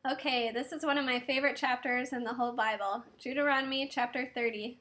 Okay, this is one of my favorite chapters in the whole Bible, Deuteronomy chapter 30.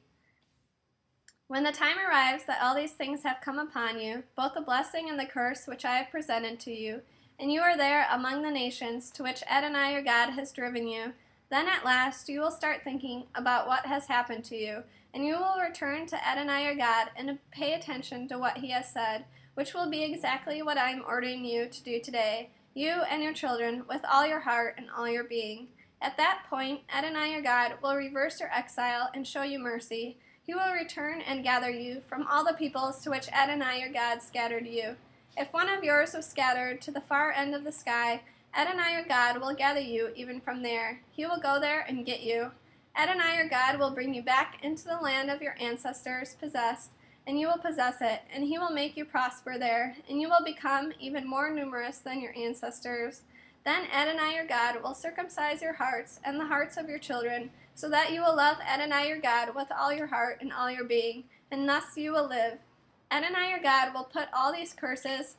When the time arrives that all these things have come upon you, both the blessing and the curse which I have presented to you, and you are there among the nations to which Adonai your God has driven you, then at last you will start thinking about what has happened to you, and you will return to Adonai your God and pay attention to what he has said, which will be exactly what I am ordering you to do today, you and your children, with all your heart and all your being. At that point, Adonai your God will reverse your exile and show you mercy. He will return and gather you from all the peoples to which Adonai your God scattered you. If one of yours was scattered to the far end of the sky, Adonai your God will gather you even from there. He will go there and get you. Adonai your God will bring you back into the land of your ancestors possessed, and you will possess it, and he will make you prosper there, and you will become even more numerous than your ancestors. Then Adonai your God will circumcise your hearts and the hearts of your children, so that you will love Adonai your God with all your heart and all your being, and thus you will live. Adonai your God will put all these curses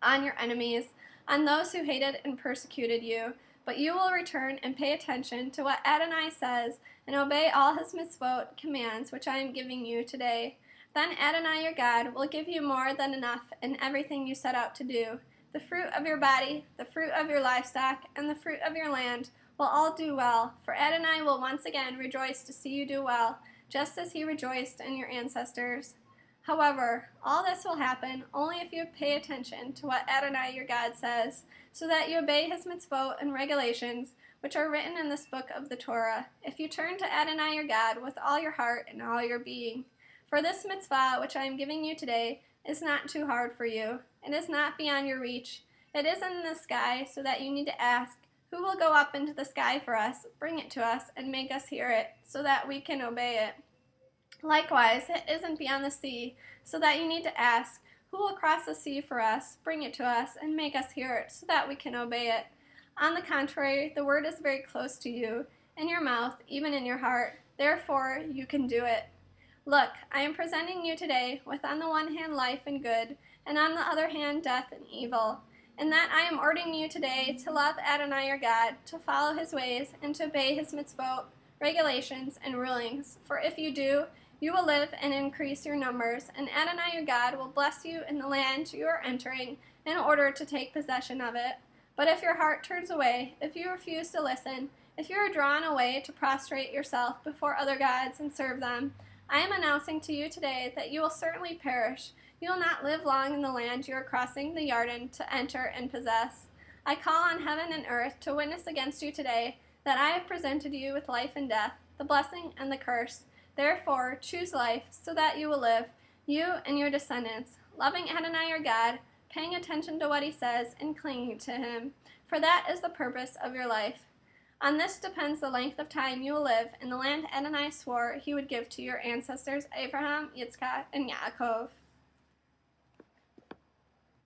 on your enemies, on those who hated and persecuted you, but you will return and pay attention to what Adonai says, and obey all his mitzvot commands which I am giving you today. Then Adonai your God will give you more than enough in everything you set out to do. The fruit of your body, the fruit of your livestock, and the fruit of your land will all do well, for Adonai will once again rejoice to see you do well, just as he rejoiced in your ancestors. However, all this will happen only if you pay attention to what Adonai your God says, so that you obey his mitzvot and regulations, which are written in this book of the Torah, if you turn to Adonai your God with all your heart and all your being. For this mitzvah, which I am giving you today, is not too hard for you. It is not beyond your reach. It is in the sky, so that you need to ask, who will go up into the sky for us, bring it to us, and make us hear it, so that we can obey it? Likewise, it isn't beyond the sea, so that you need to ask, who will cross the sea for us, bring it to us, and make us hear it, so that we can obey it? On the contrary, the word is very close to you, in your mouth, even in your heart. Therefore, you can do it. Look, I am presenting you today with on the one hand life and good, and on the other hand death and evil. In that I am ordering you today to love Adonai your God, to follow his ways, and to obey his mitzvot, regulations, and rulings. For if you do, you will live and increase your numbers, and Adonai your God will bless you in the land you are entering in order to take possession of it. But if your heart turns away, if you refuse to listen, if you are drawn away to prostrate yourself before other gods and serve them, I am announcing to you today that you will certainly perish. You will not live long in the land you are crossing the Jordan to enter and possess. I call on heaven and earth to witness against you today that I have presented you with life and death, the blessing and the curse. Therefore, choose life, so that you will live, you and your descendants, loving Adonai your God, paying attention to what he says, and clinging to him, for that is the purpose of your life. On this depends the length of time you will live in the land Adonai swore he would give to your ancestors Abraham, Yitzchak, and Yaakov.